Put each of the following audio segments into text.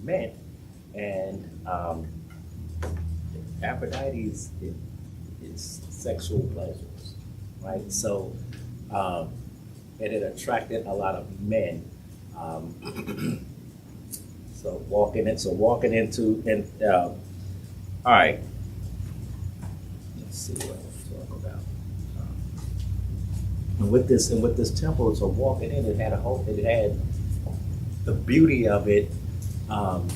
meant. And Aphrodite's it's sexual pleasures, right? So and it attracted a lot of men. Um, walking into and all right. Let's see what I want to talk about. And with this temple, so walking in, it had the beauty of it um,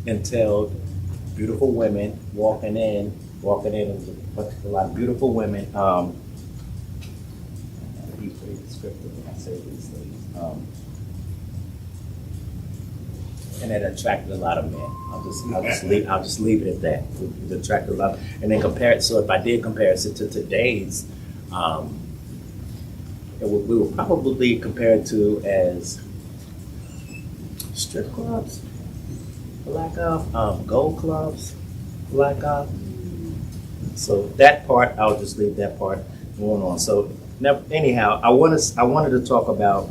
entailed beautiful women walking in. It was a lot of beautiful women. I be pretty descriptive when I say these things. And it attracted a lot of men. I'll just leave it at that. It attracted a lot, and then compare it. So if I did compare it to today's, we would probably compare it to as strip clubs, for lack of gold clubs, for lack of. So that part, I'll just leave that part going on. So anyhow, I wanted to talk about.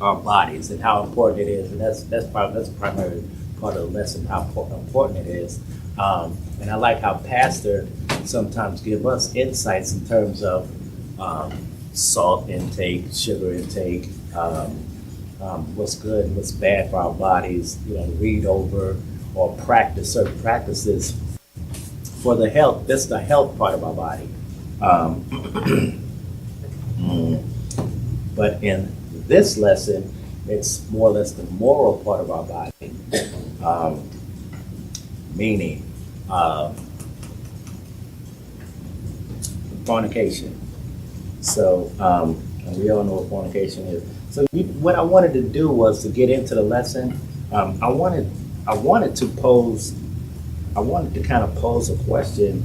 Our bodies and how important it is, and that's the primary part of the lesson, how important it is. And I like how pastor sometimes give us insights in terms of salt intake, sugar intake, what's good and what's bad for our bodies. Read over or practice certain practices for the health. That's the health part of our body. But in this lesson, it's more or less the moral part of our body, meaning fornication. So, and we all know what fornication is. So, what I wanted to do was to get into the lesson. I wanted to kind of pose a question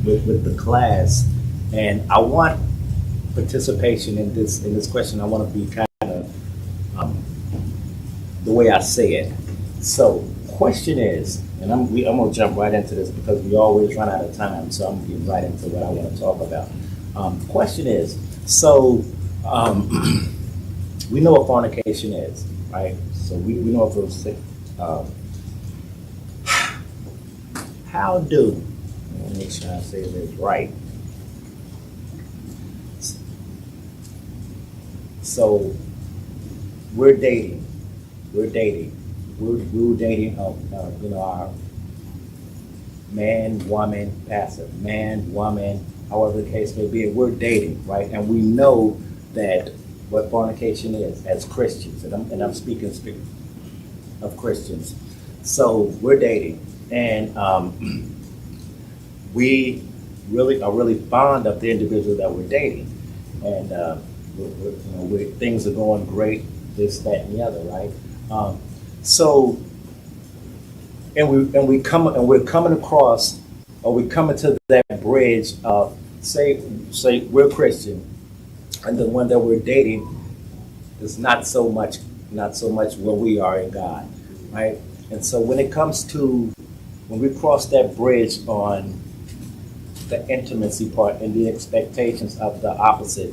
with the class, and I want participation in this question. I want to be kind of the way I say it. So, question is, and I'm gonna jump right into this because we always run out of time. So I'm gonna get right into what I want to talk about. Question is, so we know what fornication is, right? So we know if it was how do, let me make sure I say this right. So we're dating. We're dating, our man, woman, passive, man, woman, however the case may be. We're dating, right? And we know that what fornication is as Christians, and I'm speaking of Christians. So we're dating, and we are really fond of the individual that we're dating, and things are going great, this, that, and the other, right? So, we're coming across, or we're coming to that bridge of say we're Christian, and the one that we're dating is not so much where we are in God, right? And so when we cross that bridge on the intimacy part and the expectations of the opposite,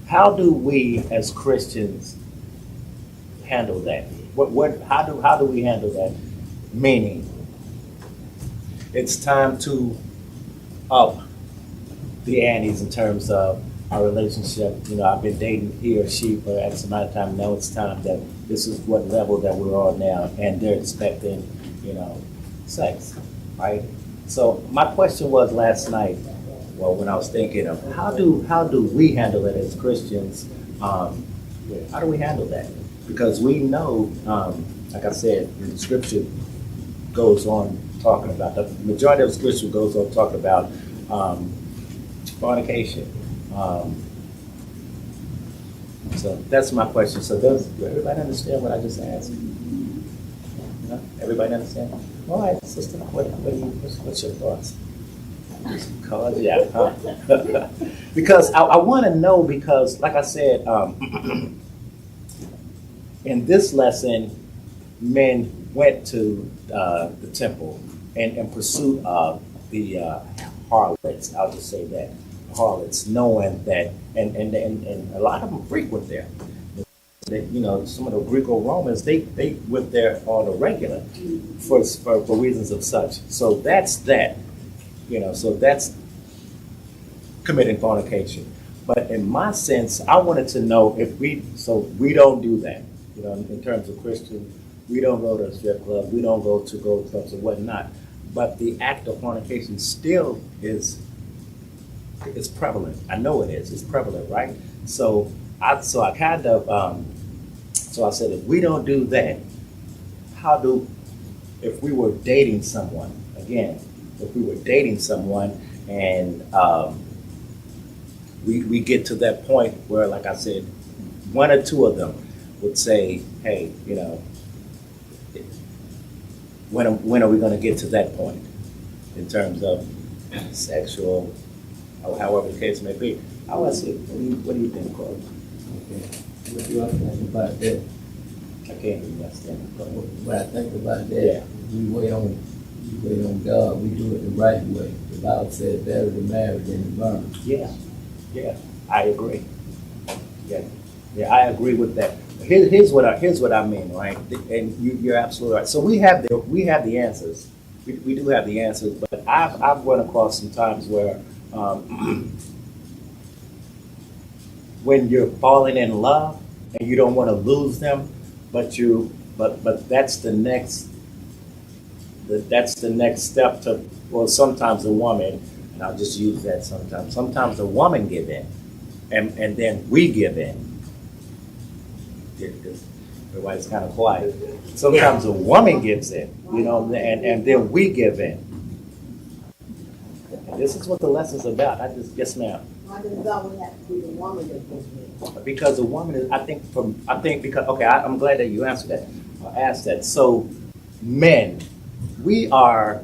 how do we as Christians handle that? How do we handle that? Meaning, it's time to up the antes in terms of our relationship. I've been dating he or she for X amount of time. Now it's time that this is what level that we're on now, and they're expecting, sex, right? So my question was last night, when I was thinking of how do we handle it as Christians? How do we handle that? Because we know, like I said, the scripture goes on talking about, the majority of the scripture goes on talking about fornication. So that's my question. So does everybody understand what I just asked? Everybody understand? All right, sister, what's your thoughts? Yeah. Because I want to know, because like I said, in this lesson, men went to the temple in pursuit of the harlots. I'll just say that. harlots, knowing that, and a lot of them frequent there. That, some of the Greco-Romans, they went there on a regular for reasons of such. So that's that. So that's committing fornication. But in my sense, I wanted to know if we don't do that. In terms of Christian, we don't go to a strip club, we don't go to gold clubs and whatnot. But the act of fornication still is prevalent. I know it is. It's prevalent, right? So I kind of so I said, if we don't do that, if we were dating someone again, if we were dating someone and we get to that point where, like I said, one or two of them would say, hey, when are we going to get to that point in terms of sexual, or however the case may be? I would say, what do you think, Corey? Okay. What do I think about that? I can't even understand. What I think about that, Yeah. we wait on God. We do it the right way. The Bible says better to marry than to burn. Yeah, I agree. Yeah, I agree with that. Here's what I mean, right? And you're absolutely right. So we have the answers. We do have the answers, but I've run across some times where when you're falling in love and you don't want to lose them, but that's the next step to, well, sometimes a woman, and I'll just use that sometimes a woman give in, and then we give in. Everybody's kind of quiet. Sometimes a woman gives in, and then we give in. And this is what the lesson's about. Yes, ma'am. Why does it always have to be the woman that gives in? Because the woman is, I'm glad that you answered that, or asked that. So, men, we are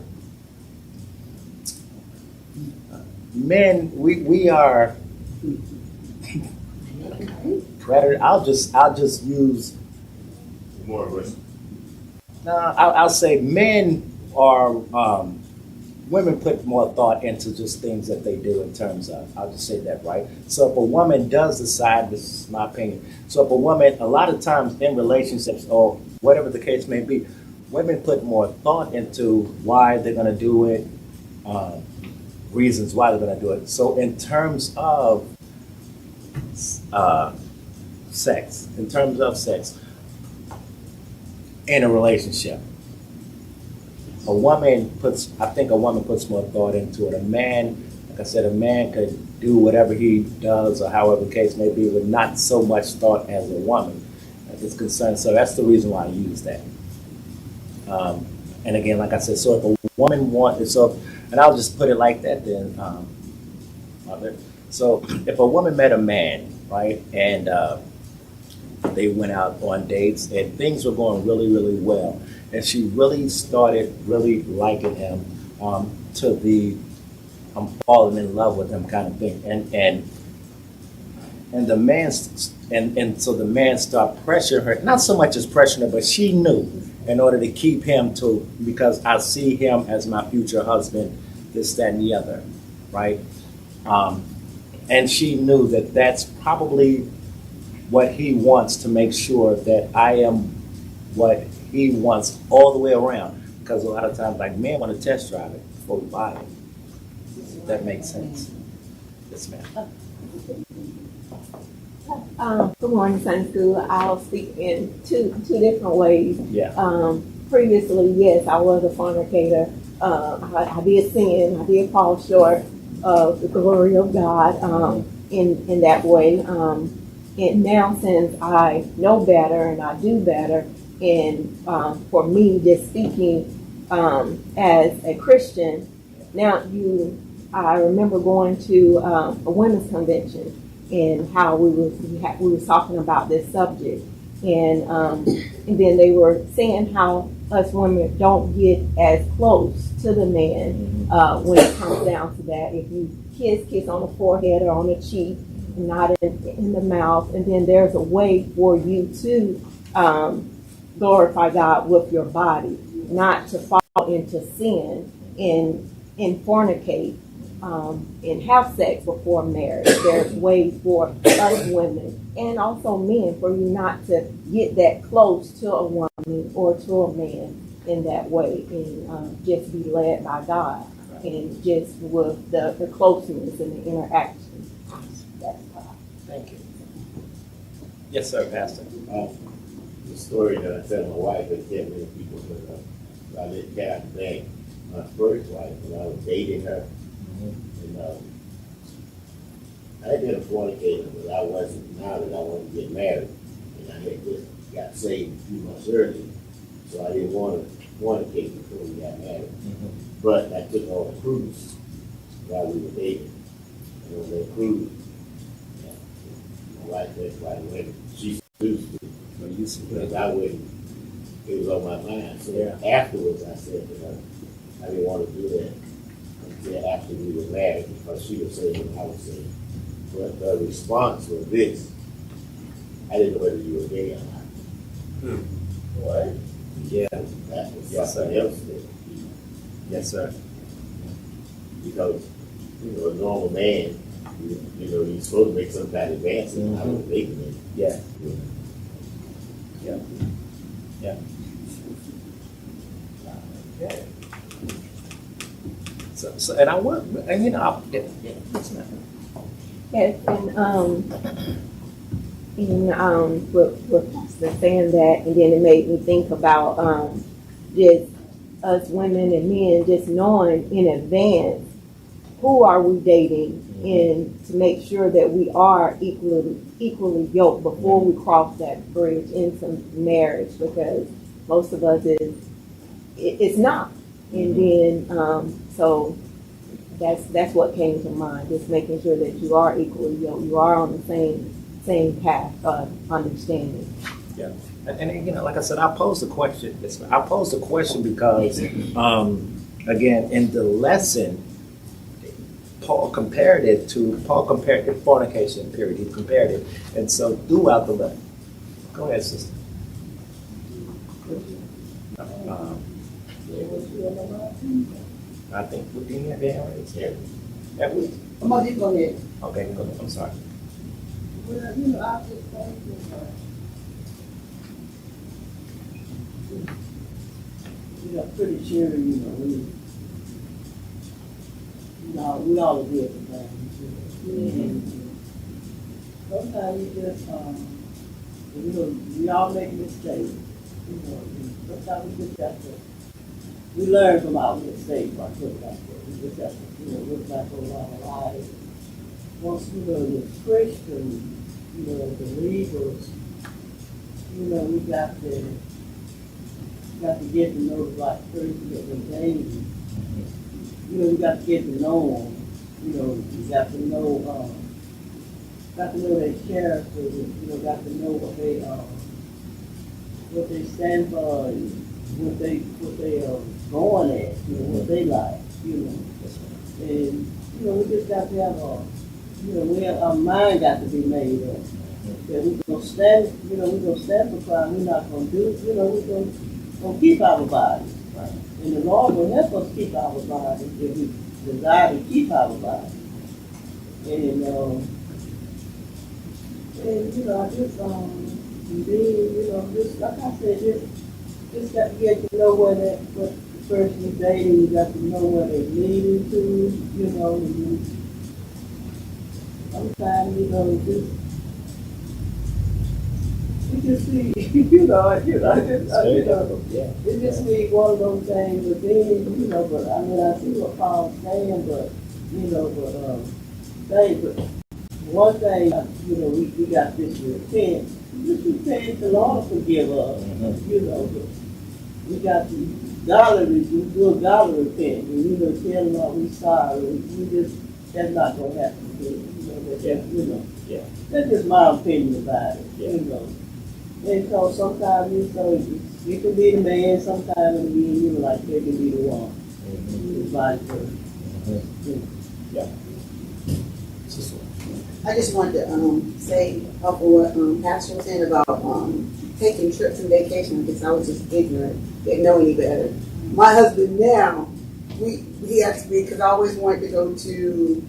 predator. I'll just use. More of us. No, I'll say men are. Women put more thought into just things that they do in terms of. I'll just say that, right? So if a woman does decide, this is my opinion. So if a woman, a lot of times in relationships or whatever the case may be, women put more thought into why they're going to do it, reasons why they're going to do it. So in terms of sex, in a relationship, a woman puts more thought into it. A man, like I said, a man could do whatever he does or however the case may be with not so much thought as a woman is concerned. So that's the reason why I use that. And again, like I said, so if a woman and I'll just put it like that then, so if a woman met a man, right, and they went out on dates and things were going really, really well, and she really started really liking him, to the I'm falling in love with him kind of thing, and the man so the man started pressuring her, not so much as pressuring her, but she knew in order to keep him because I see him as my future husband, this, that, and the other, right? And she knew that that's probably what he wants, to make sure that I am what he wants all the way around. Because a lot of times, like, men want to test drive it before we buy it. If that makes sense. Yes, ma'am. Good morning, Sunday School. I'll speak in two different ways. Yeah. Previously, yes, I was a fornicator. I did sin. I did fall short of the glory of God in that way. And now, since I know better and I do better, and for me, just speaking as a Christian, now I remember going to a women's convention and how we was talking about this subject, and then they were saying how us women don't get as close to the man when it comes down to that. If you kiss on the forehead or on the cheek, not in the mouth, and then there's a way for you to glorify God with your body, not to fall into sin and fornicate and have sex before marriage. There's ways for us women and also men for you not to get that close to a woman or to a man in that way, and just be led by God and just with the closeness and the interaction. That's why. Thank you. Yes, sir, Pastor. The story that I tell my wife, I tell many people, but I let Kathy back, my first wife, when I was dating her. And I had been a fornicator, but I wasn't, now that I wanted to get married. And I had just got saved a few months earlier. So I didn't want to fornicate before we got married. But I took her on a cruise while we were dating. And on that cruise, my wife, that's why she seduced me. Because I wouldn't, it was on my mind. So afterwards I said to her, I didn't want to do that until after we were married, because she was saying and I was saying. But the response was this: I didn't know whether you were gay or not. What? Yeah. That was Yes, something sir. else that, Yes, sir. because, a normal man, he's supposed to make some kind of advances. I was making it. Yeah. Yeah. Yeah. Okay. So, and I want, and it's not. Yes, and with Pastor saying that, and then it made me think about just us women and men just knowing in advance who are we dating, and to make sure that we are equally yoked before we cross that bridge into marriage, because most of us it's not, and then so that's what came to mind, just making sure that you are equally yoked, you are on the same path of understanding. Yeah. And like I said, I posed the question. I posed the question because, again, in the lesson, Paul compared fornication, period. He compared it. And so throughout the lesson, go ahead, sister. I think we didn't have hand raised. Have we? I'm gonna go ahead. Okay, go ahead. I'm sorry. Well, I just think that, pretty sure, we all agree with things. Sometimes you just, we all make mistakes. Sometimes we just have to, we learn from our mistakes, I put it like that. We just have to, look back over our lives. Once, the Christian, believers, we got to get to know the right person that we're dating. We got to get to know them. We got to know their character. Got to know what they stand for, and what they are going at. What they like. And we just got to have our mind got to be made up. That we're gonna stand. We're gonna stand for Christ. We're not gonna do. We're gonna keep our bodies. Right. And the Lord will help us keep our bodies if we desire to keep our bodies. And I just just like I said, just got to get to know what the person is dating. You got to know where they're leading to. And sometimes you just see, it just be one of those things, but then, I see what Paul's saying, but one thing, we got this repent. Just repent, the Lord forgive us, but we got to do a godly repent, and tell the Lord we sorry, that's not going to happen, That's just my opinion about it, And so sometimes, it can be the man, sometimes it can be, like they can be the woman. Vice versa. Yeah. I just wanted to say off of what Pastor was saying about taking trips and vacation, because I was just ignorant, didn't know any better. My husband now, he asked me, because I always wanted to go to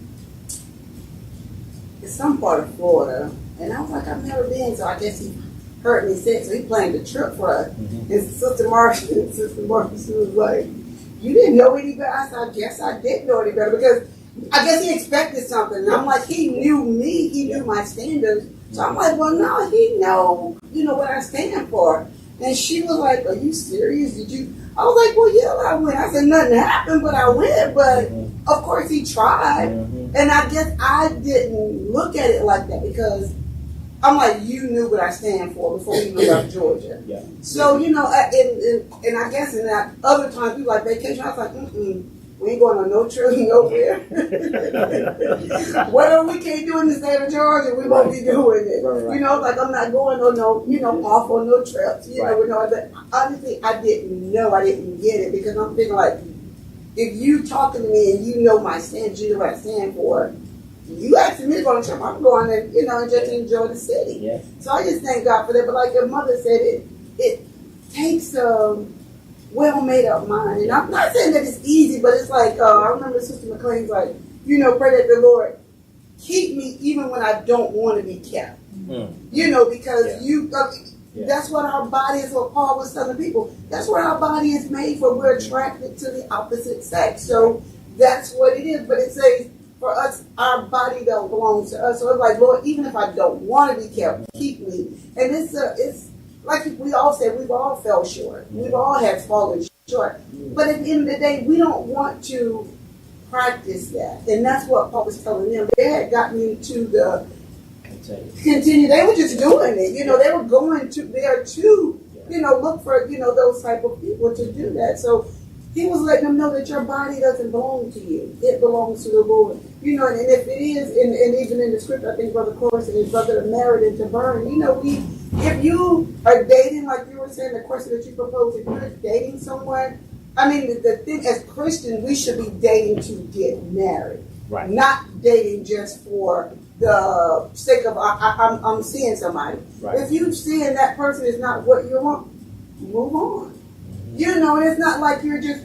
some part of Florida, and I was like, I've never been, so I guess he heard me say it, so he planned the trip for us. Mm-hmm. And Sister Marcia was like, you didn't know any better? I said, I guess I did know any better, because I guess he expected something. And I'm like, he knew me, he knew my standards. So I'm like, well, no, he know, what I stand for. And she was like, are you serious? Did you? I was like, well, yeah, I went. I said, nothing happened, but I went. But of course he tried. Mm-hmm. And I guess I didn't look at it like that, because I'm like, you knew what I stand for before we even left Georgia. Yeah. So, and I guess in that other times, we like vacation, I was like, we ain't going on no trip nowhere. Whatever we can't do in the state of Georgia, we won't be doing it. Right. Like I'm not going on no, off on no trips. But honestly, I didn't know, I didn't get it, because I'm thinking like, if you talking to me and you know my stand, you know what I stand for, you asking me to go on a trip, I'm going and just enjoy the city. Yeah. So I just thank God for that. But like your mother said, it takes a well made up mind. And I'm not saying that it's easy, but it's like I remember Sister McLean's like, pray that the Lord keep me even when I don't want to be kept. Because that's what our body is, what Paul was telling people. That's what our body is made for. We're attracted to the opposite sex. So that's what it is. But it says for us, our body don't belong to us. So it's like, Lord, even if I don't want to be kept, keep me. And it's like we all said, we've all fell short. We've all had fallen short. But at the end of the day, we don't want to practice that. And that's what Paul was telling them. They had gotten into the continue. They were just doing it. They were going to there to, look for, those type of people to do that. So he was letting them know that your body doesn't belong to you. It belongs to the Lord. And if it is, and even in the scripture, I think Brother Corus and his brother are married and to burn, if you are dating, like you were saying, the question that you proposed, if you're dating someone, I mean, the thing as Christians, we should be dating to get married. Right. Not dating just for the sake of, I'm seeing somebody. Right. If you seeing that person is not what you want, move on. And it's not like you're just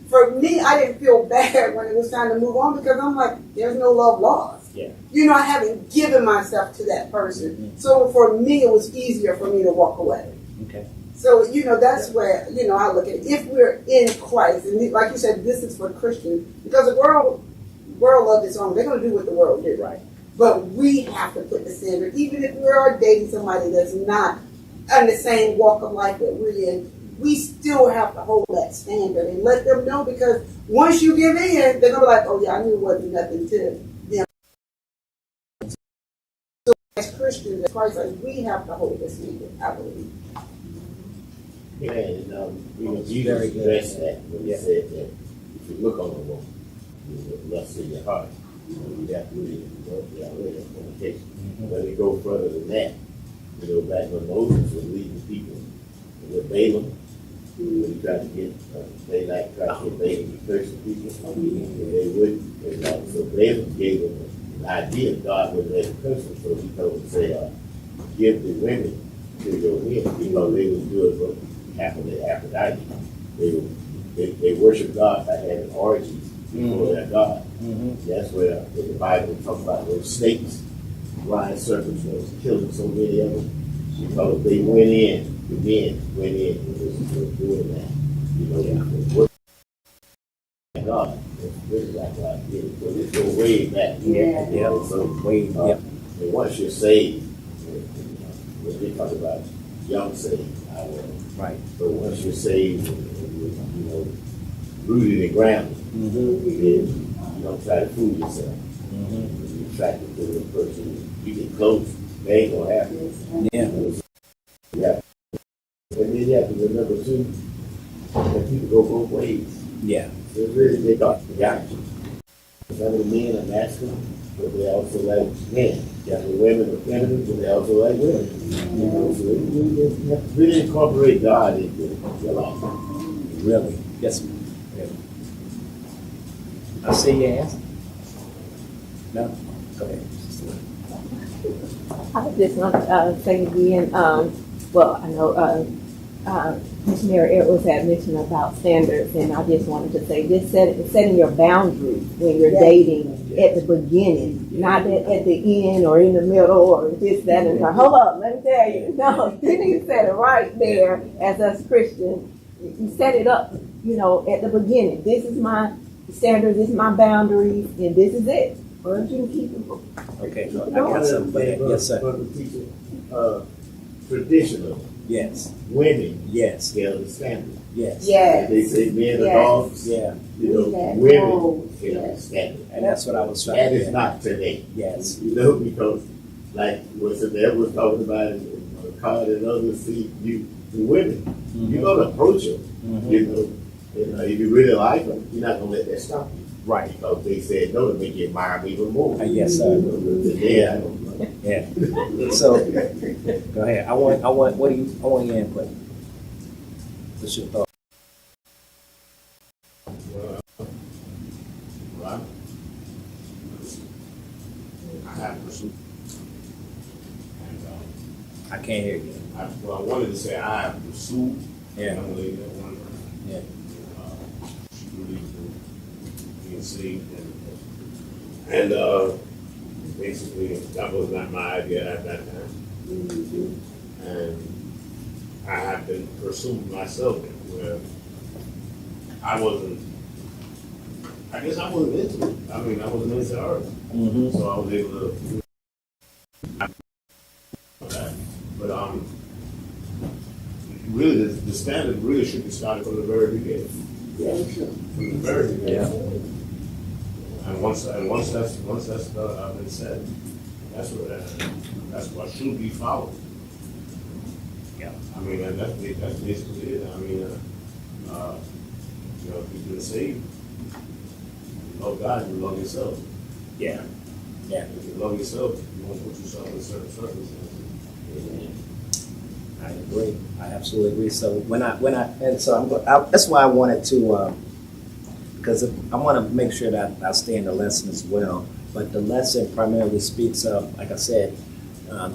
for me, I didn't feel bad when it was time to move on, because I'm like, there's no love lost. Yeah. I haven't given myself to that person. Mm-hmm. So for me, it was easier for me to walk away. Okay. So, that's where, I look at it. If we're in Christ, and like you said, this is for Christians, because the world loves its own. They're going to do what the world did. Right. But we have to put the standard, even if we are dating somebody that's not in the same walk of life that we're in, we still have to hold that standard and let them know, because once you give in, they're going to be like, oh yeah, I knew it wasn't nothing to them. So as Christians, as Christ, we have to hold the standard, I believe. Yeah, and Jesus addressed that when he said that if you look on a woman, you lust in your heart. You have to read it, fornication. Let it go further than that. Back when Moses was leading people with Balaam, when he tried to get, they tried to get Balaam to curse the people, and they wouldn't. And so Balaam gave them an idea God wouldn't let him curse them, so he told them to say, give the women to your men, because they would do it what happened to Aphrodite. They worship God by having orgies before their God. That's where the Bible talks about those snakes, blind serpents, was killing so many of them, because they went in, the men went in and was doing that. Worship God. It's really like God did it. So this goes way back. So way, and once you're saved, when they talk about young saved, right. So once you're saved, and you're, rooted and grounded, then you don't try to fool yourself. You're attracted to the person. You get close, they ain't gonna happen. Yeah. And then you have to remember too that people go both ways. Yeah. So really, they got you. Some of the men are masculine, but they also like men. The women are feminine, but they also like women. So you have to really incorporate God into your life. Really? Yes. Really. I see your answer. No? Go ahead. I just want to say again, well, I know Missionary Edwards had mentioned about standards, and I just wanted to say this: setting your boundaries when you're dating at the beginning, not at the end or in the middle or this, that, and that. Hold up, let me tell you. No, you need to set it right there as us Christians. You set it up, at the beginning. This is my standards, this is my boundaries, and this is it. Or you can keep it. Okay, I got something for that. Yes, sir. Brother teacher, traditionally, Yes, women yes, scale the standard. yes. Yes. They say men are Yes. dogs. Yeah, You know, We had women roles, scale the yes. standard. and that's what I was trying That to is get. not today. Yes, Because like what Sister was talking about, and Card and others, see the women, you're gonna approach them. Mhm. If you really like them, you're not gonna let that stop you. right. Because they said no to make you admire them even more. Yes, sir. Today, I don't know. Yeah. So, go ahead. I want your input. What's your thought? Well, I have pursued. And, I can't hear you. I wanted to say I have pursued a Yeah. young lady that one. Yeah. She believed in being saved and basically that was not my idea at that time. And I have been pursuing myself where I guess I wasn't into it. I mean, I wasn't into her. Mm-hmm. So I was able to do that. But really, the standard really should be started from the very beginning. From the very beginning. Yeah. And once that's been said, that's what should be followed. Yeah. I mean, and that's basically it. I mean, if you've been saved, you love God, you love yourself. Yeah. Yeah. If you love yourself, you won't put yourself in certain circumstances. I agree. I absolutely agree. So that's why I wanted to, because I want to make sure that I stay in the lesson as well. But the lesson primarily speaks of, like I said,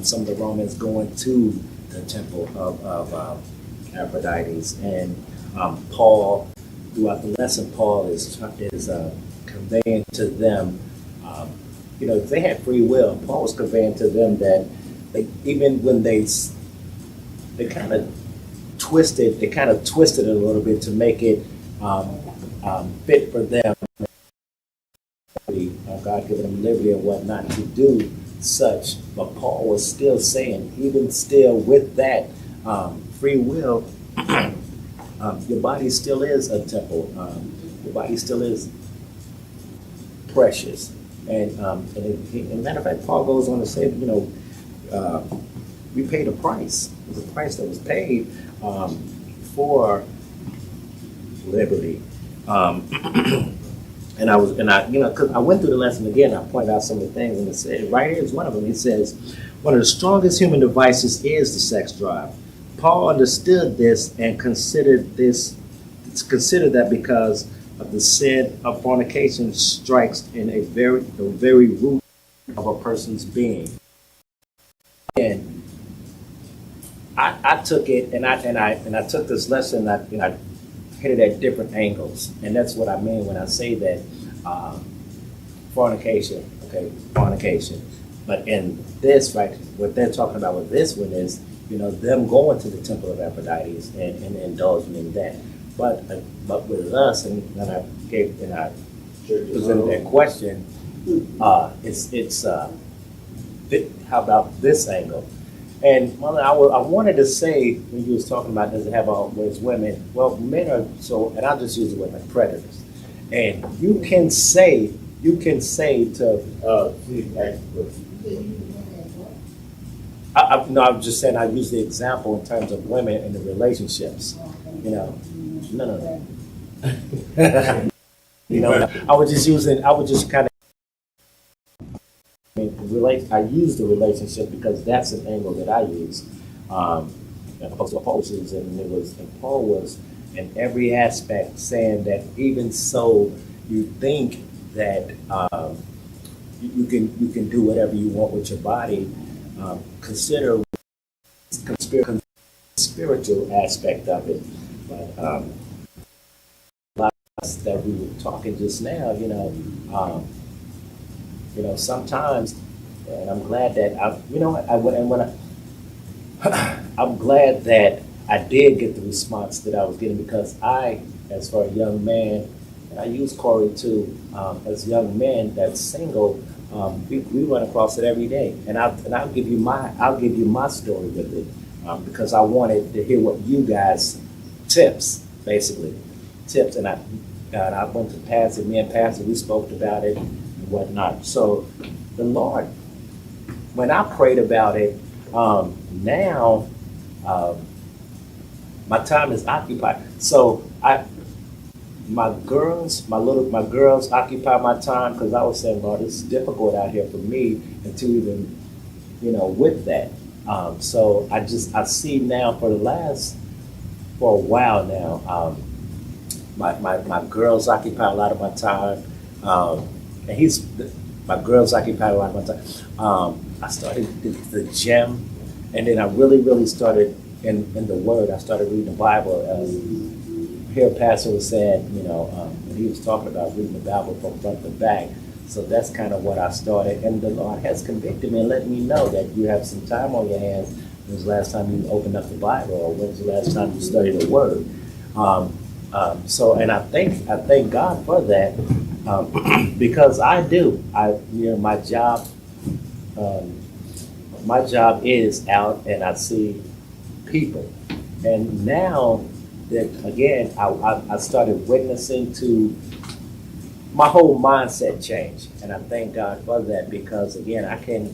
some of the Romans going to the temple of Aphrodite, and Paul, throughout the lesson, Paul is conveying to them, they had free will. Paul was conveying to them that even when they kind of twisted it a little bit to make it fit for them. God giving them liberty and whatnot to do such, but Paul was still saying, even still with that free will, your body still is a temple. Your body still is precious, and matter of fact, Paul goes on to say, we paid a price. It was a price that was paid for liberty. Because I went through the lesson again, I pointed out some of the things, and it said, right here is one of them. It says, one of the strongest human devices is the sex drive. Paul understood this and considered that because of the sin of fornication strikes in the very root of a person's being. And I took it, and I took this lesson, and I hit it at different angles, and that's what I mean when I say that fornication. But in this, right, what they're talking about with this one is, them going to the temple of Aphrodite and indulging in that. But with us, and I presented that question. How about this angle? And Mother, I wanted to say, when you was talking about does it have always women? Well, men are so, and I'll just use the word like predators. And you can say to, no, I'm just saying I use the example in terms of women in the relationships. No. I was just kind of. I use the relationship because that's an angle that I use, opposed to Paul uses, and Paul was in every aspect saying that even so, you think that you can do whatever you want with your body. Consider spiritual aspect of it. But a lot of us that we were talking just now, sometimes, and I'm glad that I'm glad that I did get the response that I was getting, because as for a young man, and I use Corey too, as young men that's single, we run across it every day, and I'll give you my story with it, because I wanted to hear what you guys tips, and I went to Pastor, me and Pastor, we spoke about it and whatnot. So the Lord, when I prayed about it, now my time is occupied. So my girls occupy my time, because I was saying, Lord, it's difficult out here for me, and to even, with that. So I see now for a while now, my girls occupy a lot of my time, my girls occupy a lot of my time. I started the gym, and then I really started in the Word. I started reading the Bible. Here, Pastor was saying, when he was talking about reading the Bible from front to back. So that's kind of what I started, and the Lord has convicted me and let me know that you have some time on your hands. When's the last time you opened up the Bible, or when's the last time you studied the Word? And I thank God for that, because I do. My job is out, and I see people, and now that again I started witnessing to my whole mindset change, and I thank God for that, because again I can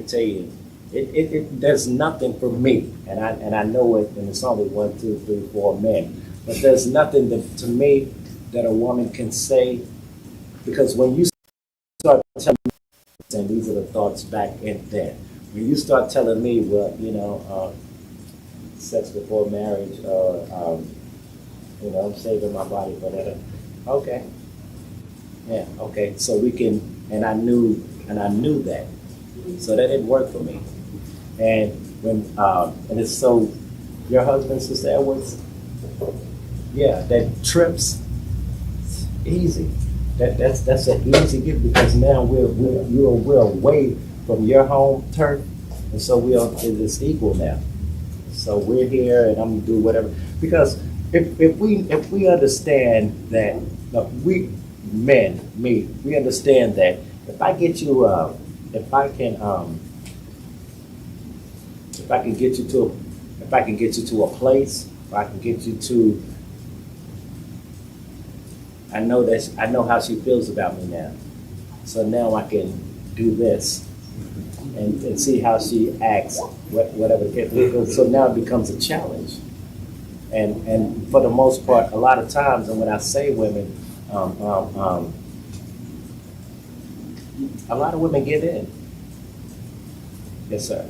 tell you there's nothing for me, and I know it, and it's only 1, 2, 3, 4 men, but there's nothing to me that a woman can say, because when you start telling me, and these are the thoughts back in then, when you start telling me, well, sex before marriage, or I'm saving my body for that. Okay, yeah, okay. So we can, and I knew that, so that didn't work for me. And when and it's so, your husband, Sister Edwards, yeah, that trips easy. That's an easy gift, because now we're away from your home turf, and so it's equal now. So we're here, and I'm gonna do whatever, because if we understand that, we understand that if I get you if I can get you to a place, or I can get you to, I know how she feels about me now. So now I can do this and see how she acts, whatever the case is. So now it becomes a challenge. And for the most part, a lot of times, and when I say women, a lot of women give in. Yes, sir.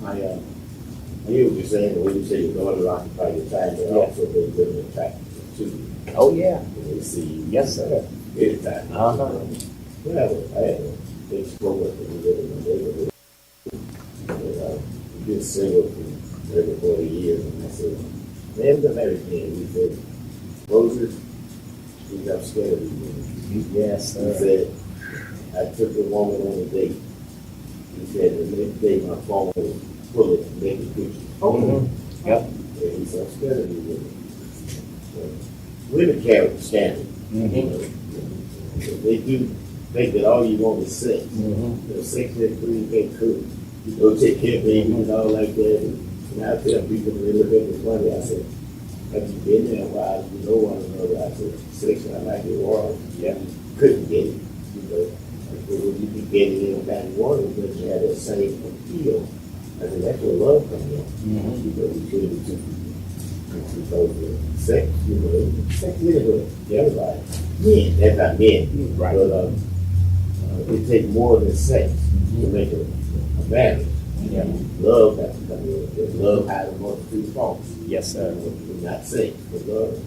I hear what you're saying, the way you say your daughter occupy your time, but also they women attracted to you. Oh, yeah. And they see you. Yes, sir. Anytime. I had a big coworker who lived in my neighborhood. We've been single for 30, 40 years, and I said, man, the married man, we said, Moses, we got scared of you, man. Yes, sir. He said, I took a woman on a date. He said, the next day my phone was full of naked pictures. Mm-hmm. Yep. And he said, I'm scared of you, women. Women carry the standard. They do think that all you want is sex. Sex that clean can't cook. You go take care of babies and all like that. And I tell people when they look at me funny, I said, have you been there a while? You know one another. I said, sex, I like it raw. Yeah. Couldn't get it. But when you be getting in that water, because you have that same appeal, I said, that's where love comes in. Because you feel it too. Because sex, sex is good. Everybody. Men, that's not men. Right. But it takes more than sex to make a marriage. Yeah. Love has to come in. Because love has a multitude of faults. Yes, sir. It's not sex, but love.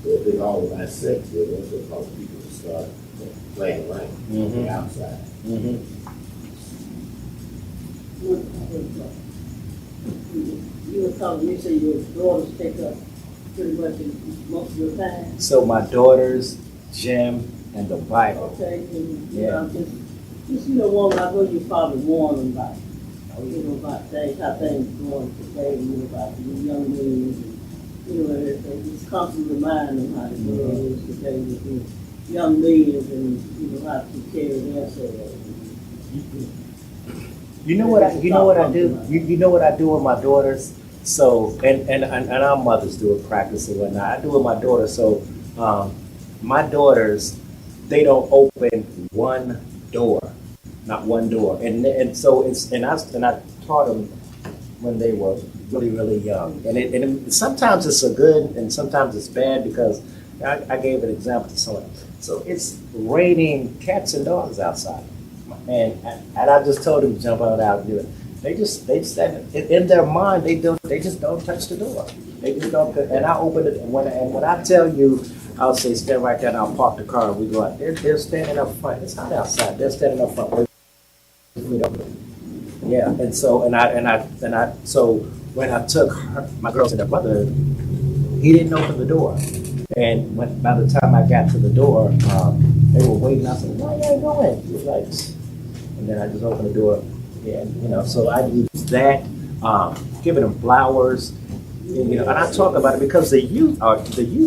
So if it's all about sex, then that's what causes people to start playing around on the outside. You were talking, you say your daughters take up pretty much most of your time. So my daughters, gym, and the Bible. Okay, and, you Yeah. know, just, you know, one, I know you probably warn them about, you know, about things, how things going today, you know, about the young men, and, you know, everything. Just constantly remind them how the world is today with the young men and, you know, how to carry themselves. You know what I do? You know what I do with my daughters? So and our mothers do it, practice and whatnot. I do it with my daughters. So my daughters, they don't open one door, not one door. And so I taught them when they were really young. And sometimes it's a good and sometimes it's bad because I gave an example to someone. So it's raining cats and dogs outside. And I just told them to jump out and do it. They stand in their mind. They just don't touch the door. They just don't. And I open it. And when I tell you, I'll say stand right there. And I'll park the car and we go out. They're standing up front. It's hot outside. They're standing up front. Yeah. And so so when I took my girls and their brother, he didn't open the door. And by the time I got to the door, they were waiting. I said, "Where you ain't going?" He was like, and then I just opened the door. And, you know, so I use that, giving them flowers, and, you know, and I talk about it because the youth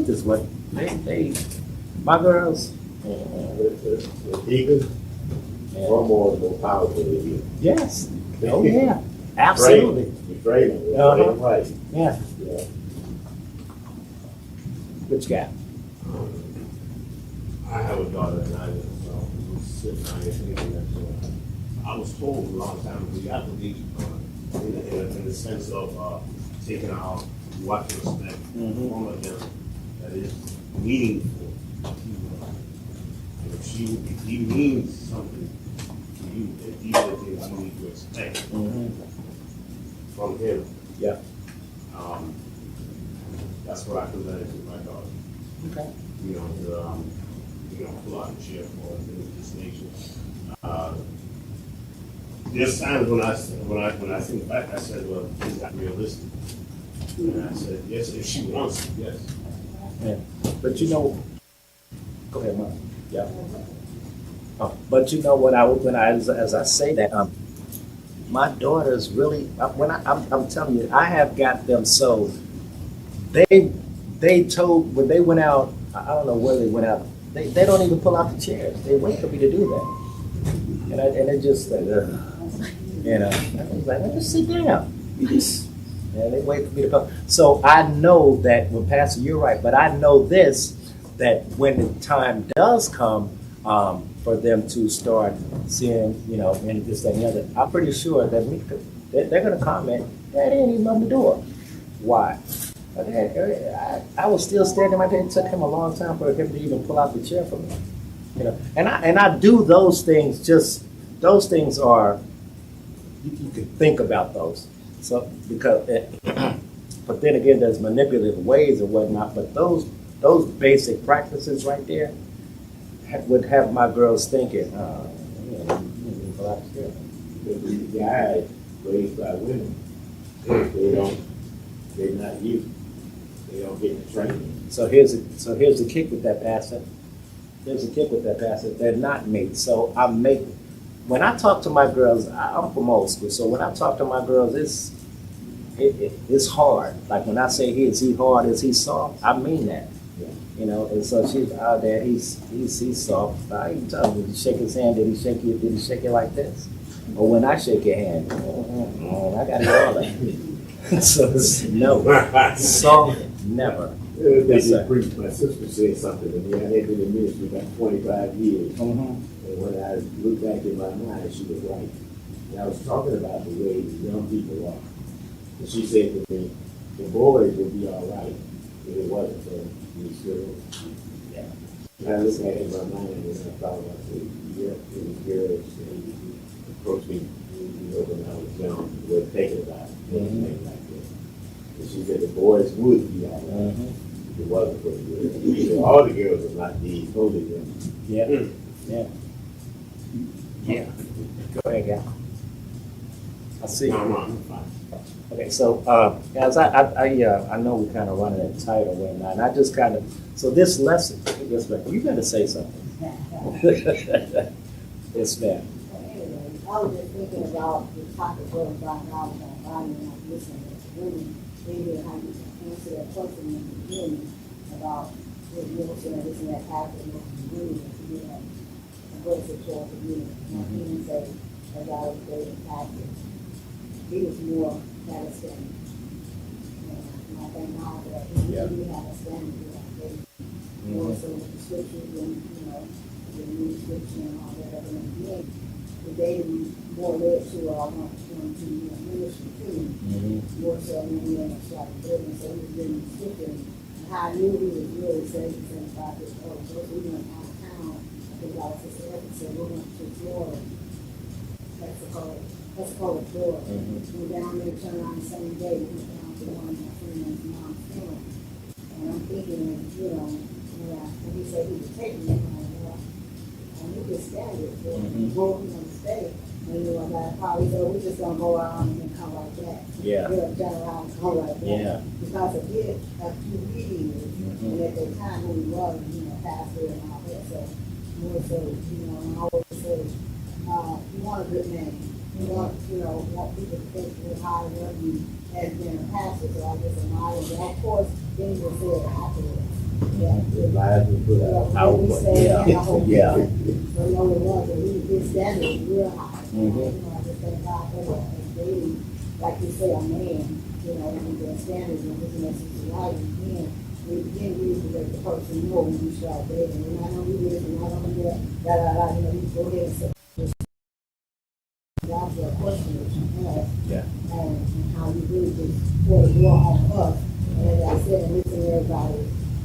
is what my girls. The deacon, one more powerful than you. Yes. Oh yeah. Absolutely. You train them. You Uh-huh. train them right. Yeah. Yeah. Which guy? I have a daughter and I was sitting out here thinking that I was told a long time ago, you have to lead in the sense of taking out what to expect from them that is meaningful. If he means something to you, that these are the things you need to expect from him. Yeah. That's what I presented to my daughter. Okay. You know, pull out and share for things of this nature. There's times when I think back, I said, well, is that realistic? And I said, yes, if she wants it, yes. Yeah. But you know, go ahead, Mom. Yeah. But you know what? As I say that, my daughters really. I'm telling you, I have got them so. They told when they went out. I don't know where they went out. They don't even pull out the chairs. They wait for me to do that. And it just like, you know, I was like, well, just sit down. And they wait for me to come. So I know that when Pastor, you're right, but I know this, that when the time does come for them to start seeing, you know, and this, that, and the other, I'm pretty sure that they're going to comment, "Dad, they didn't even open the door." Why? I was still standing right there. It took him a long time for him to even pull out the chair for me. You know, and I do those things. Just those things are you can think about those. So because, but then again, there's manipulative ways and whatnot. But those basic practices right there would have my girls thinking, you know, pull out the chair. The guys raised by women, they're not you. They don't get the training. So here's the kick with that, Pastor. There's a kick with that, Pastor. They're not me. So when I talk to my girls, I'm from old school. So when I talk to my girls, it's hard. Like when I say, is he hard? Is he soft? I mean that. Yeah. You know. And so she's out there. He's soft. I can tell him. Did he shake his hand? Did he shake you? Did he shake it like this? Or when I shake your hand, I got it all that. So it's no. Soft, never. Yes, sir. My sister said something to me. I had been in ministry about 25 years. Mm-hmm. And when I look back in my mind, she was right. And I was talking about the way young people are. And she said to me, the boys would be all right if it wasn't for these girls. Yeah. And I looked back in my mind and I thought about it. Yeah, it was girls. They approached me, you know, when I was young. They were thinking about it. Things like that. And she said the boys would be all right. If it wasn't for the girls. She said all the girls are not these holy women. Yeah. Yeah. Yeah. Go ahead, yeah. I see. No, no, I'm fine. Okay, so, as I know we're kind of running it tight or whatnot, and I just kind of, so this lesson, you better say something. Yes, ma'am. Anyway, I was just thinking about the topic of about God and our body and our listening. It's really maybe how you answer that question in the beginning about what you were saying, this and that happened in the beginning, you know, and what is it for the beginning. And I didn't say that God was very impacted. He was more Palestinian. And I thank God that he really had a standard with our faith. More so with the scriptures and, you know, the new scripture and all that. And again, the day we more led to our to ministry too, more so than we had started building. So he was getting the scripture. And how I knew he was really saying about this, oh, so we went out of town. I think I was just said, we went to Florida. Pensacola, Florida. We were down there, turned around the same day. We went down to one of my friends' mom's funeral. And I'm thinking, you know, when he said he would take me, I'm like, well, I knew this standard for going on the state. And you know, I probably said, we're just going to go around and then come like that. Yeah. You know, turn around and come like that. Yeah. Because I did a few meetings, and at the time when we was, you know, pastor and all that. So, more so, you know, and I always say, you want a good name. You want, you know, want people to think you're high up you as being a pastor. So I just admire that. Of course, things were said afterwards. Yeah. The lies we put out. We say, Yeah. but no, it wasn't. His standard was real high. You know, I just thank God for that. And daily, like you say, a man, you know, and the standards and his message is right. Again, we really let the person know when we start dating. And I know we did, and I don't do that, you know, you go ahead and say, that's a question that you have. Yeah. And how you really just pour it on us. And as I said, and listening to everybody,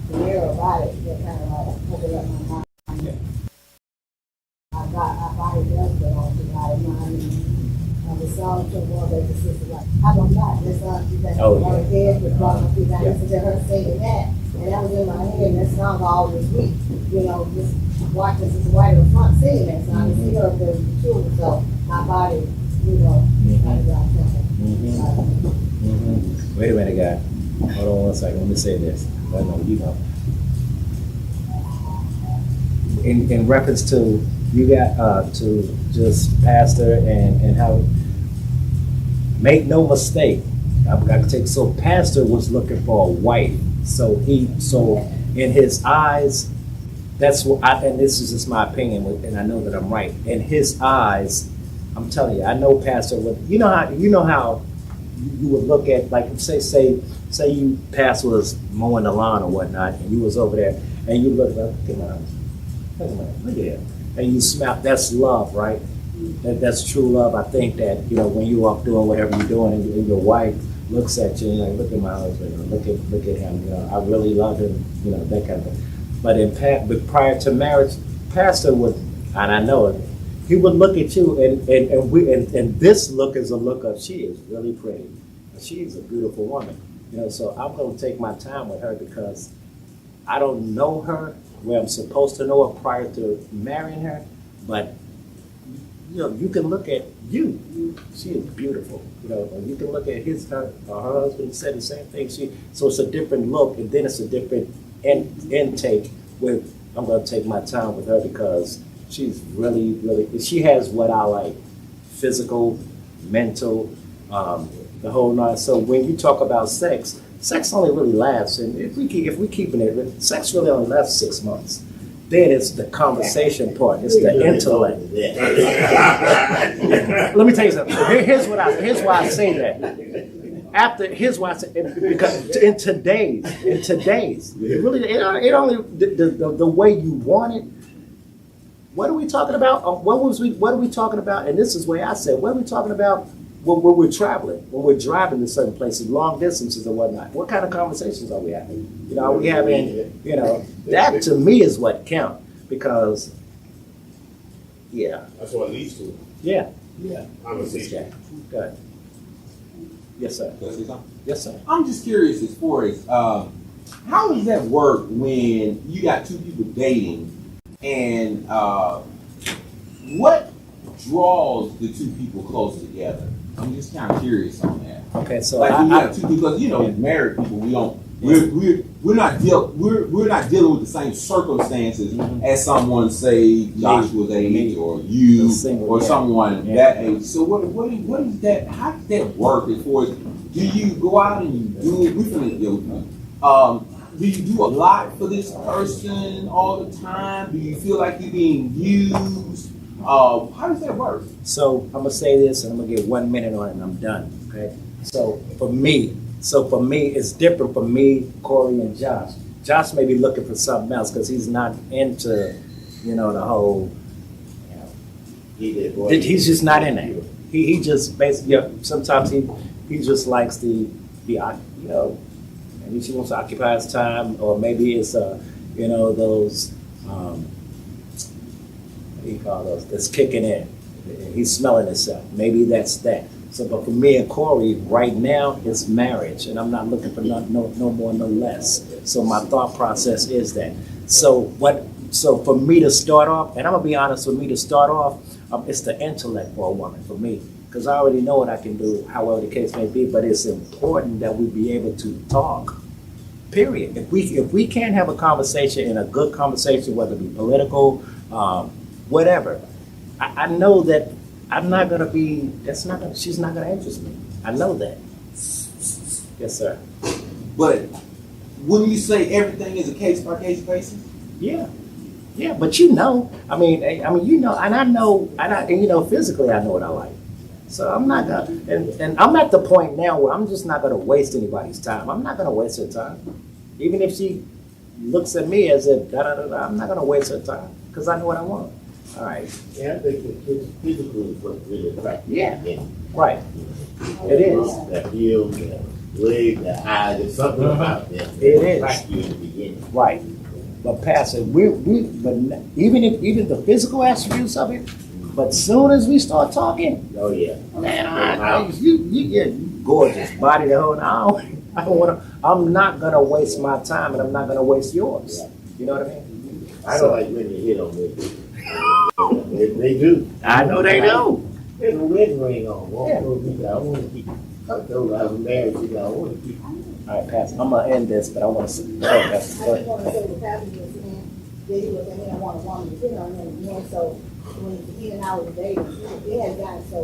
the narrow about it, that kind of like opened up my mind. Yeah. Our body does belong to God. You know, I mean, the song took one of the sisters like, how about God? That song she sang on her head, but brought my feet down. I listened to her singing that, and that was in my head. And that song all this week, you know, just watching Sister White in the front singing that song. I see her up there with the children, so my body, you know, how God Wait a minute, guy. Hold on one second. Let me say this. I know you know. In reference to you got to just pastor and how make no mistake. I've got to take so pastor was looking for a wife. So in his eyes, that's what and this is just my opinion, and I know that I'm right. In his eyes, I'm telling you, I know pastor would. You know how you would look at, like, say you pastor was mowing the lawn or whatnot, and you was over there, and you look at look at him, and you smell. That's love, right? That's true love. I think that, you know, when you walk doing whatever you're doing, and your wife looks at you, and you're like, look at my husband, or look at him. You know, I really love him. You know, that kind of thing. But prior to marriage, pastor would, and I know it, he would look at you, and this look is a look of, she is really pretty. She is a beautiful woman. You know, so I'm going to take my time with her because I don't know her where I'm supposed to know her prior to marrying her. But, you know, you can look at you. She is beautiful. You know, and you can look at her husband said the same thing. So it's a different look, and then it's a different intake with, I'm going to take my time with her because she's really, really, she has what I like, physical, mental, the whole nine. So when you talk about sex only really lasts, and if we keeping it, sex really only lasts 6 months. Then it's the conversation part. It's the intellect. Let me tell you something. Here's why I say that. Here's why I say, because in today's, it really, it only the way you want it. What are we talking about? What are we talking about? And this is where I said, what are we talking about when we're traveling, when we're driving to certain places, long distances and whatnot? What kind of conversations are we having? You know, are we having, you know, that to me is what counts because, yeah. That's what it leads to. Yeah. Conversation. Good. Yes, sir. Can I say something? Yes, sir. I'm just curious as far as how does that work when you got two people dating, and what draws the two people closer together? I'm just kind of curious on that. Okay, so Like you I have two, because you know, as married people, we don't. We're not dealing with the same circumstances as someone, say Joshua's age or you or someone that age. So what is that? How does that work? As far as, do you go out and you do it? Do you do a lot for this person all the time? Do you feel like you're being used? How does that work? So I'm gonna say this, and I'm gonna get 1 minute on it, and I'm done. Okay. So for me, it's different for me, Corey, and Josh. Josh may be looking for something else because he's not into, the whole. He's just not in there. He just basically. Sometimes he just likes the maybe she wants to occupy his time, or maybe it's those. What do you call those? That's kicking in. He's smelling himself. Maybe that's that. So, but for me and Corey, right now, it's marriage, and I'm not looking for no more, no less. So my thought process is that. So for me to start off, and I'm gonna be honest, for me to start off, it's the intellect for a woman, for me, because I already know what I can do, however the case may be. But it's important that we be able to talk. Period. If we can't have a conversation, and a good conversation, whether it be political, whatever, I know that I'm not gonna be. She's not gonna interest me. I know that. Yes, sir. But wouldn't you say everything is a case by case basis? Yeah. But I mean, and I know, physically, I know what I like. So I'm not gonna, and I'm at the point now where I'm just not gonna waste anybody's time. I'm not gonna waste her time, even if she looks at me as if I'm not gonna waste her time because I know what I want. All right. Yeah, I think the physical is what really attracts you. Yeah. Right. It is. That feel, the leg, the eye, there's something about them that It is. attracts you in the beginning. Right. But Pastor, but even the physical attributes of it, but soon as we start talking, Oh yeah. man, you gorgeous body the whole now. I don't want to. I'm not gonna waste my time, and I'm not gonna waste yours. You know what I mean? I don't like when you hit on me. They do. I know they do. There's a wedding ring on. Yeah. I want to keep. I was married to you. I want to keep. All right, Pastor. I'm gonna end this, but I want to. Go ahead, Pastor. Go I ahead. just want to say the pastor was saying that he was saying, I want a woman to sit on him again. So when he and I was dating, it had gotten so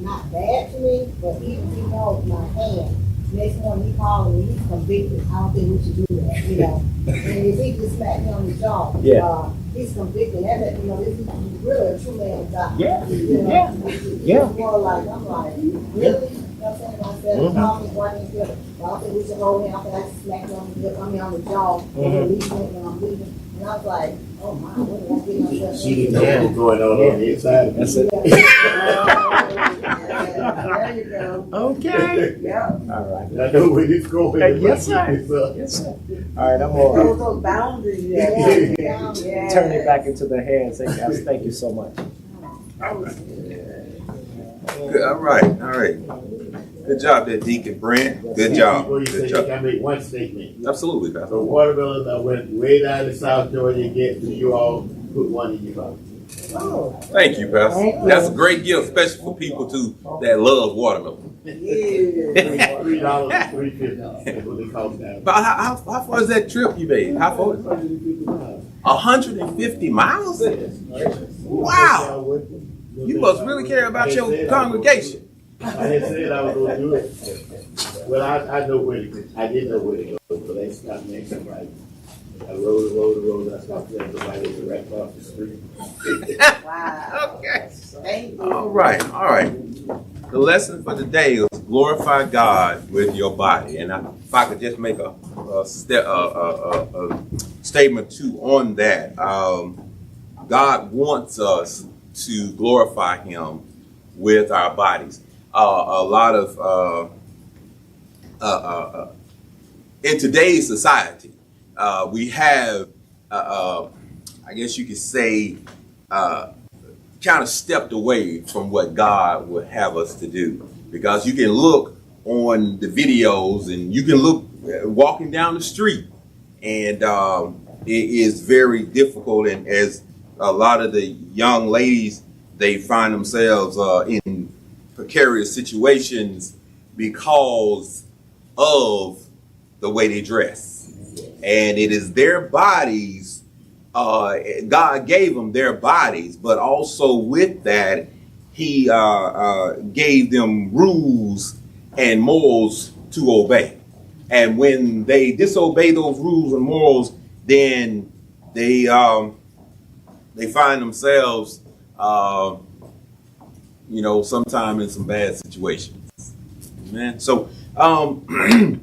not bad to me, but even he knows my hand. Next morning he called me, he's convicted. I don't think we should do that, And if he just smacked me on the jaw, he's convicted. That this is really a true man of God. Yeah. Yeah. More like, I'm like, really? You know what I'm saying? I said, call me right in here. Well, I think we should hold him after I smacked him on the lip, on the jaw, and release me when I'm leaving. And I was like, oh my, what did I get myself into? She didn't know what was going on the inside. That's it. There you go. Okay. Yeah. All right. I know where this going. Yes, sir. Yes, sir. All right, I'm gonna Those boundaries. turn it back into the hands. Guys, thank you so much. Good, all right. Good job there, Deacon Brent. Good job. Before you say Good you job. can make one statement. Absolutely, Pastor. The watermelon that went way down to South Georgia and get to you all, put one in your mouth. Thank you, Pastor. That's a great gift, especially for people too that love watermelon. $3 and $3.50. What they cost now. But how far is that trip you made? How far? 150 miles? Wow. You must really care about your congregation. I had said I was going to do it. Well, I know where to go. I didn't know where to go, but they stopped me somebody. I rode. I stopped there. Somebody was right across the street. Wow. Okay. Thank you. All right. The lesson for today is glorify God with your body. And if I could just make a statement too on that. God wants us to glorify Him with our bodies. A lot of in today's society, we have, I guess you could say, kind of stepped away from what God would have us to do. Because you can look on the videos and you can look walking down the street, and it is very difficult. And as a lot of the young ladies, they find themselves in precarious situations because of the way they dress. And it is their bodies, God gave them their bodies, but also with that, he gave them rules and morals to obey. And when they disobey those rules and morals, then they find themselves, sometime in some bad situations. Amen. So, and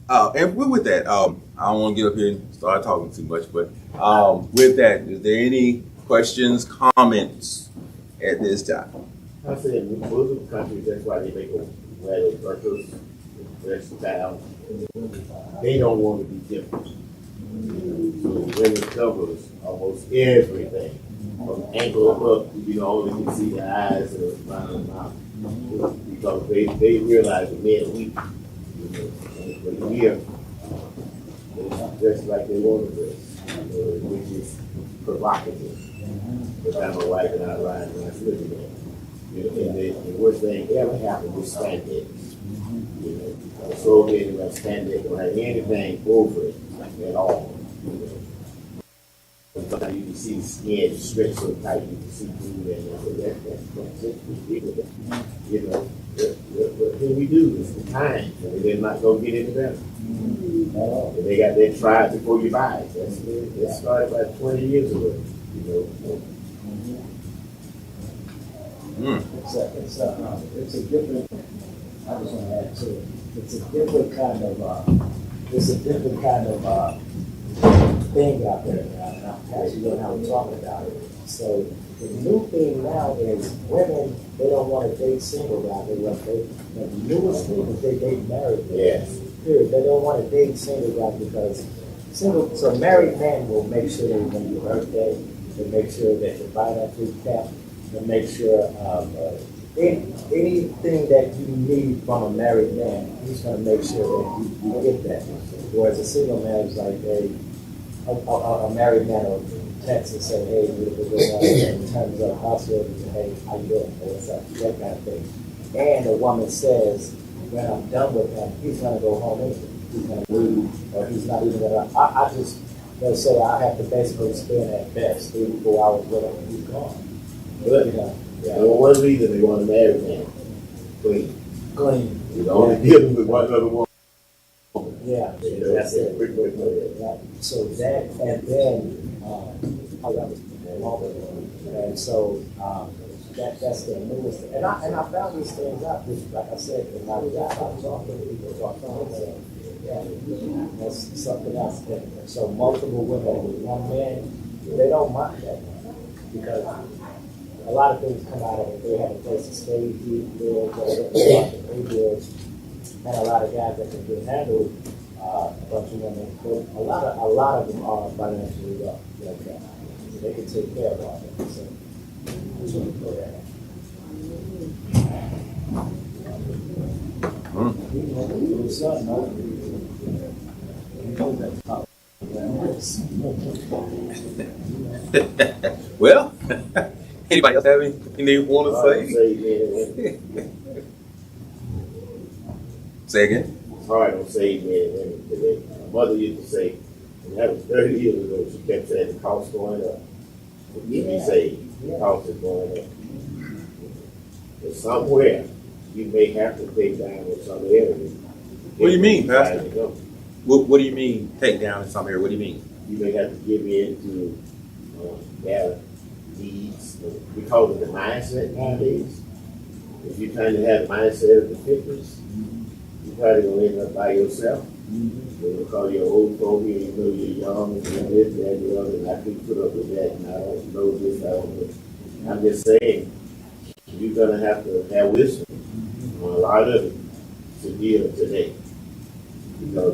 with that, I don't want to get up here and start talking too much, but with that, is there any questions, comments at this time? I said in Muslim countries, that's why they make them wear those burqas, dress style. They don't want to be different. So women covers almost everything. From ankle up, only can see the eyes and around the mouth. Because they realize the men weak. But here, they dress like they want to dress, which is provocative. But I'm a wife and I ride and I was looking at it. And the worst thing ever happened was spandex. So many of us spandex don't have anything over it at all. Sometimes you can see the skin stretch so tight you can see through that. What can we do? It's the time. They're not going to get any better. And they got their try before you buy it. That started about 20 years ago. It's a different. I just want to add to it. It's a different kind of thing out there now. And I'm actually learning how to talk about it. So the new thing now is women, they don't want to date single guys. The newest thing is they date married guys. Yes. Period. They don't want to date single guys because so married men will make sure they remember your birthday. They make sure that you buy that food cap. They make sure anything that you need from a married man, he's going to make sure that you get that. Whereas a single man is like a married man will text and say, hey, beautiful girl, in terms of household, hey, how you doing? What's up? That kind of thing. And the woman says, when I'm done with him, he's going to go home anyway. He's going to leave, or he's not even going to. They'll say I have to basically spend at best 3 to 4 hours with him and he's gone. Good. Yeah. For one reason they want to marry man. Clean. You're only dealing with one other woman. Yeah. That's it. So that, and then, and so that's the newest. And I found these things out. Like I said, when I was talking to people, that's something else. So multiple women with one man, they don't mind that because a lot of things come out of it. They have a place to stay, eat, live, whatever, and a lot of guys that can get handled a bunch of women. But a lot of them are financially well. Okay. So they can take care of all that. So that's what we put at. Well, anybody else have anything they want to say? Say again? It's hard to save men and women today. My mother used to say, and that was 30 years ago, she kept saying the cost going up. But you be saved, the cost is going up. But somewhere, you may have to take down with some areas. What do you mean, Pastor? What do you mean, take down in some area? What do you mean? You may have to give in to their needs because of the mindset nowadays. If you're trying to have the mindset of the 50s, you're probably going to end up by yourself. They'll call you an old fogey, and you know you're young, and you're this, that, the other, and I couldn't put up with that, and I don't know this, I don't know. I'm just saying, you're going to have to have wisdom on a lot of it to deal today. Because